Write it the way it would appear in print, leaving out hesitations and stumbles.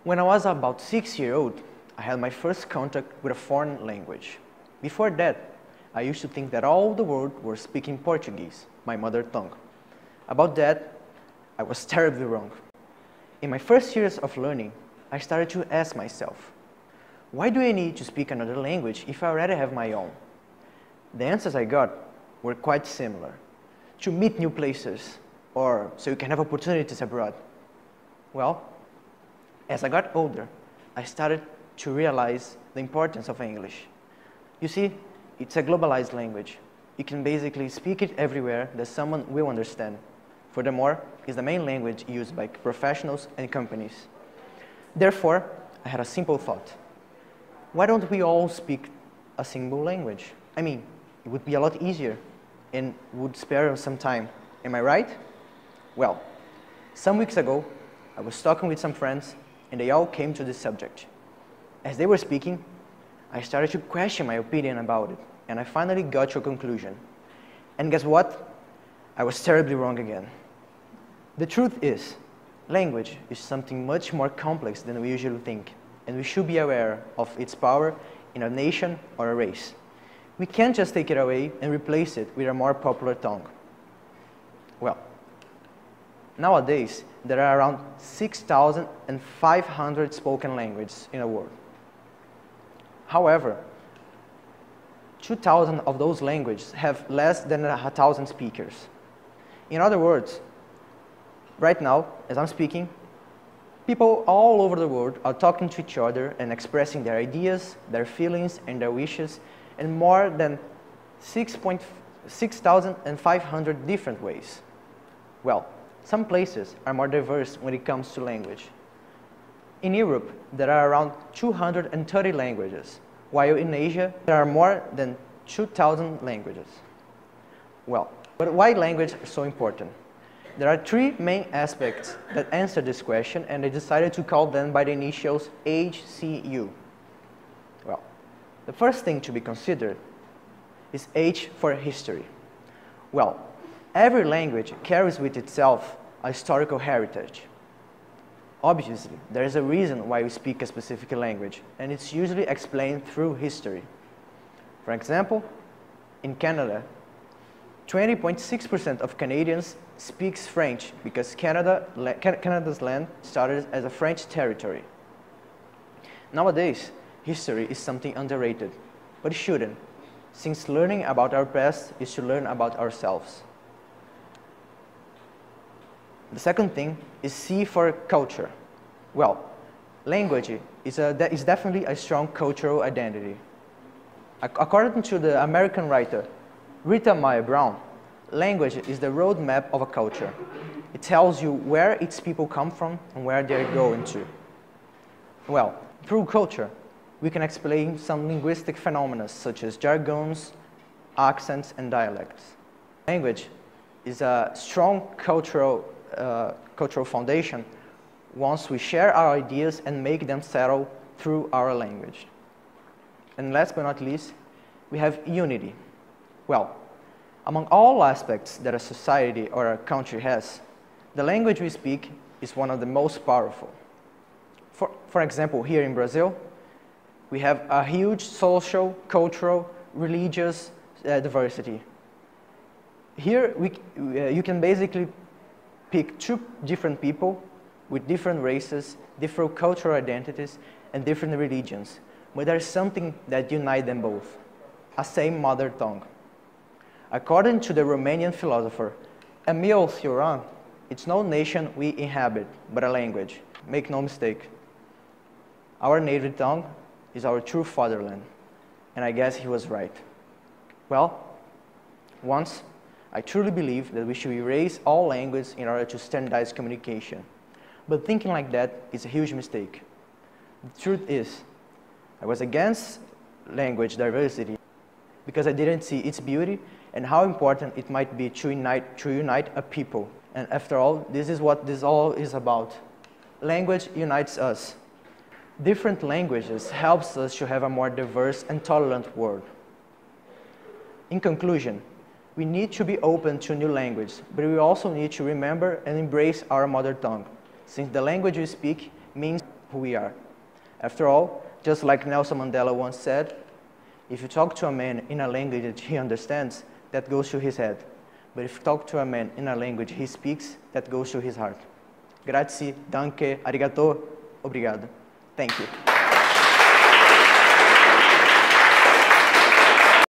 When I was about 6 years old, I had my first contact with a foreign language. Before that, I used to think that all the world were speaking Portuguese, my mother tongue. About that, I was terribly wrong. In my first years of learning, I started to ask myself, why do I need to speak another language if I already have my own? The answers I got were quite similar. To meet new places, or so you can have opportunities abroad. Well, as I got older, I started to realize the importance of English. You see, it's a globalized language. You can basically speak it everywhere that someone will understand. Furthermore, it's the main language used by professionals and companies. Therefore, I had a simple thought. Why don't we all speak a single language? I mean, it would be a lot easier and would spare us some time. Am I right? Well, some weeks ago, I was talking with some friends and they all came to this subject. As they were speaking, I started to question my opinion about it, and I finally got to a conclusion. And guess what? I was terribly wrong again. The truth is, language is something much more complex than we usually think, and we should be aware of its power in a nation or a race. We can't just take it away and replace it with a more popular tongue. Well, nowadays, there are around 6,500 spoken languages in the world. However, 2,000 of those languages have less than 1,000 speakers. In other words, right now, as I'm speaking, people all over the world are talking to each other and expressing their ideas, their feelings, and their wishes in more than 6,500 different ways. Well, some places are more diverse when it comes to language. In Europe, there are around 230 languages, while in Asia, there are more than 2,000 languages. Well, but why language is so important? There are three main aspects that answer this question, and I decided to call them by the initials HCU. Well, the first thing to be considered is H for history. Well, every language carries with itself a historical heritage. Obviously, there is a reason why we speak a specific language, and it's usually explained through history. For example, in Canada, 20.6% of Canadians speaks French because Canada's land started as a French territory. Nowadays, history is something underrated, but it shouldn't, since learning about our past is to learn about ourselves. The second thing is C for culture. Well, language is definitely a strong cultural identity. According to the American writer Rita Mae Brown, language is the roadmap of a culture. It tells you where its people come from and where they're going to. Well, through culture, we can explain some linguistic phenomena such as jargons, accents, and dialects. Language is a strong cultural foundation once we share our ideas and make them settle through our language. And last but not least, we have unity. Well, among all aspects that a society or a country has, the language we speak is one of the most powerful. For example, here in Brazil, we have a huge social, cultural, religious diversity. Here, you can basically pick two different people with different races, different cultural identities, and different religions. But there's something that unites them both, a same mother tongue. According to the Romanian philosopher Emil Cioran, it's no nation we inhabit, but a language. Make no mistake. Our native tongue is our true fatherland, and I guess he was right. Well, once, I truly believe that we should erase all language in order to standardize communication. But thinking like that is a huge mistake. The truth is, I was against language diversity because I didn't see its beauty and how important it might be to unite a people. And after all, this is what this all is about. Language unites us. Different languages helps us to have a more diverse and tolerant world. In conclusion, we need to be open to new language, but we also need to remember and embrace our mother tongue, since the language we speak means who we are. After all, just like Nelson Mandela once said, if you talk to a man in a language that he understands, that goes to his head. But if you talk to a man in a language he speaks, that goes to his heart. Grazie, danke, arigato, obrigado. Thank you.